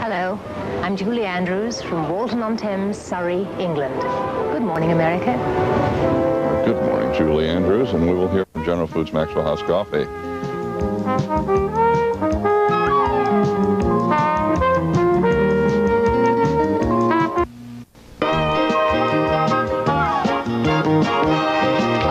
Hello, I'm Julie Andrews from Walton-on-Thames, Surrey, England. Good morning, America. Good morning, Julie Andrews, and we will hear from General Foods Maxwell House Coffee.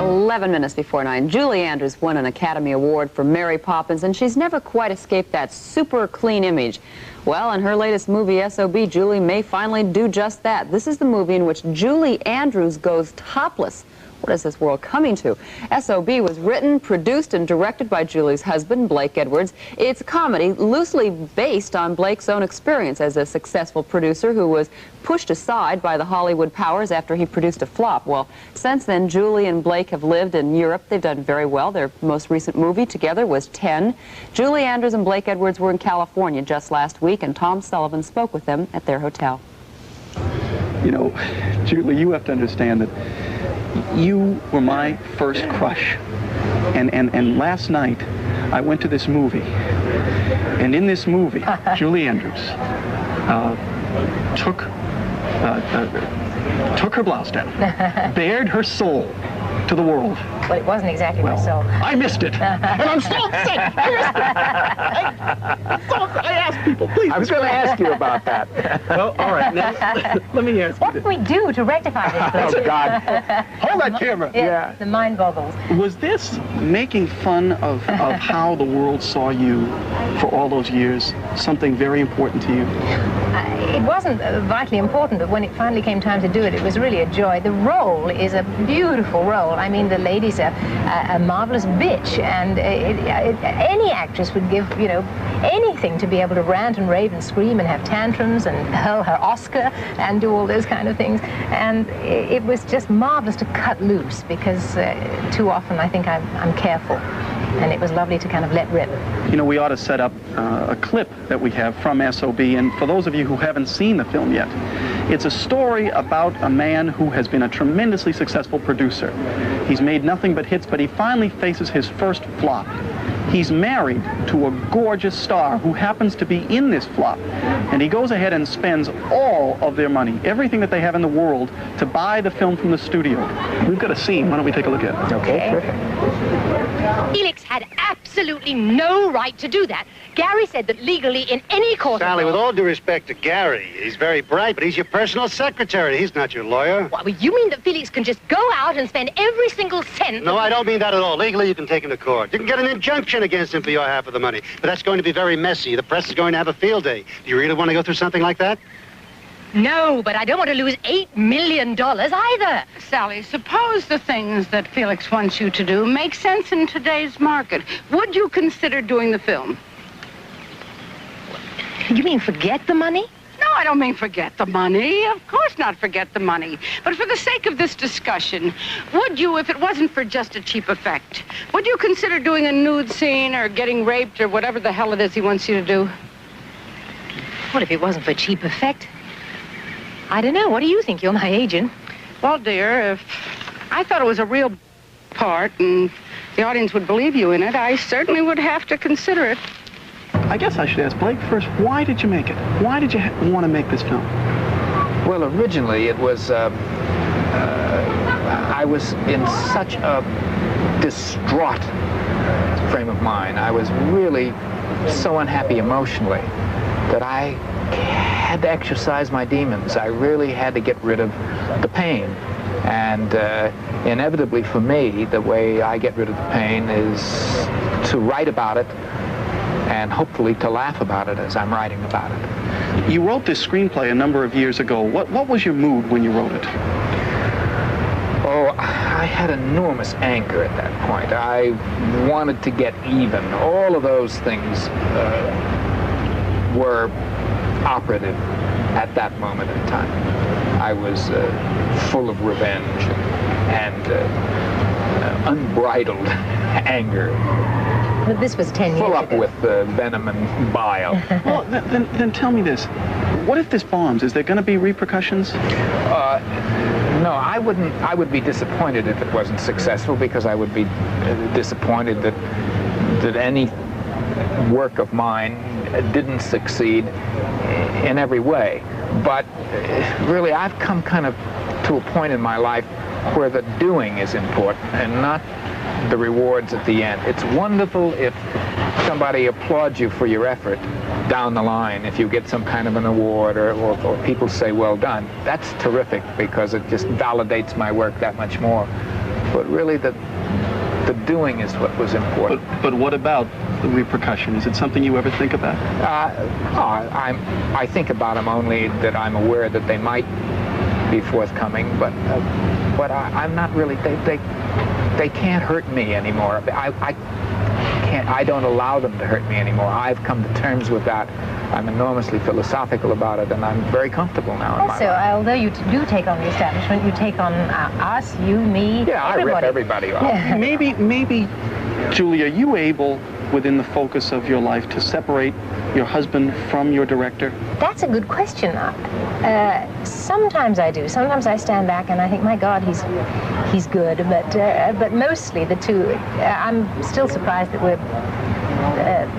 11 minutes before 9. Julie Andrews won an Academy Award for Mary Poppins, and she's never quite escaped that super clean image. Well, in her latest movie, S.O.B., Julie may finally do just that. This is the movie in which Julie Andrews goes topless. What is this world coming to? S.O.B. was written, produced, and directed by Julie's husband, Blake Edwards. It's a comedy loosely based on Blake's own experience as a successful producer who was pushed aside by the Hollywood powers after he produced a flop. Well, since then, Julie and Blake have lived in Europe. They've done very well. Their most recent movie together was 10. Julie Andrews and Blake Edwards were in California just last week, and Tom Sullivan spoke with them at their hotel. You know, Julie, you have to understand that you were my first crush. And last night, I went to this movie. And in this movie, Julie Andrews took her blouse down, bared her soul to the world. Well, it wasn't exactly my soul. I missed it. And I'm still upset. I missed it. I asked people, please. I was going to ask you about that. Well, all right. Now, let me ask you What this. can we do to rectify this, please? Oh, God. Hold that camera. Yeah, the mind boggles. Was this making fun of how the world saw you for all those years something very important to you? It wasn't vitally important, but when it finally came time to do it, it was really a joy. The role is a beautiful role. I mean, the lady's a marvelous bitch, and any actress would give, you know, anything to be able to rant and rave and scream and have tantrums and hurl her Oscar and do all those kind of things. And it was just marvelous to cut loose, because too often I think I'm careful. And it was lovely to kind of let rip. You know, we ought to set up a clip that we have from S.O.B. And for those of you who haven't seen the film yet, it's a story about a man who has been a tremendously successful producer. He's made nothing but hits, but he finally faces his first flop. He's married to a gorgeous star who happens to be in this flop. And he goes ahead and spends all of their money, everything that they have in the world, to buy the film from the studio. We've got a scene. Why don't we take a look at it? Okay, perfect. Felix had absolutely no right to do that. Gary said that legally in any court Sally, of with law... all due respect to Gary, he's very bright, but he's your personal secretary. He's not your lawyer. What, you mean that Felix can just go out and spend every single cent... No, I don't mean that at all. Legally, you can take him to court. You can get an injunction against him for your half of the money. But that's going to be very messy. The press is going to have a field day. Do you really want to go through something like that? No, but I don't want to lose $8 million either. Sally, suppose the things that Felix wants you to do make sense in today's market. Would you consider doing the film? You mean forget the money? No, I don't mean forget the money. Of course not forget the money. But for the sake of this discussion, would you, if it wasn't for just a cheap effect, would you consider doing a nude scene or getting raped or whatever the hell it is he wants you to do? Well, if it wasn't for cheap effect, I don't know. What do you think? You're my agent. Well, dear, if I thought it was a real part and the audience would believe you in it, I certainly would have to consider it. I guess I should ask Blake first, why did you make it? Why did you want to make this film? Well, originally it was, I was in such a distraught frame of mind. I was really so unhappy emotionally that I had to exercise my demons. I really had to get rid of the pain. And inevitably for me, the way I get rid of the pain is to write about it and hopefully to laugh about it as I'm writing about it. You wrote this screenplay a number of years ago. What was your mood when you wrote it? Oh, I had enormous anger at that point. I wanted to get even. All of those things were operative at that moment in time. I was full of revenge and unbridled anger. But this was 10 years Full up ago. with venom and bile. Well, then tell me this. What if this bombs? Is there going to be repercussions? No, I wouldn't. I would be disappointed if it wasn't successful, because I would be disappointed that any work of mine didn't succeed in every way. But really, I've come kind of to a point in my life where the doing is important and not the rewards at the end. It's wonderful if somebody applauds you for your effort down the line, if you get some kind of an award or people say, well done. That's terrific because it just validates my work that much more. But really, the doing is what was important. But what about the repercussion? Is it something you ever think about? I think about them only that I'm aware that they might be forthcoming, but I'm not really. They can't hurt me anymore. I don't allow them to hurt me anymore. I've come to terms with that. I'm enormously philosophical about it, and I'm very comfortable now in my life. Also, although you do take on the establishment, you take on us, you, me, yeah, everybody. I rip everybody off. Yeah. Maybe, Julie, are you able, within the focus of your life, to separate your husband from your director? That's a good question. Sometimes I do. Sometimes I stand back and I think, my God, he's good. But mostly the two. I'm still surprised that we're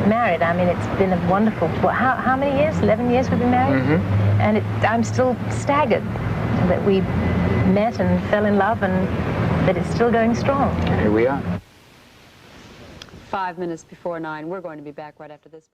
married. I mean, it's been a wonderful. How many years? 11 years we've been married, and I'm still staggered that we met and fell in love, and that it's still going strong. Here we are. 5 minutes before 9. We're going to be back right after this.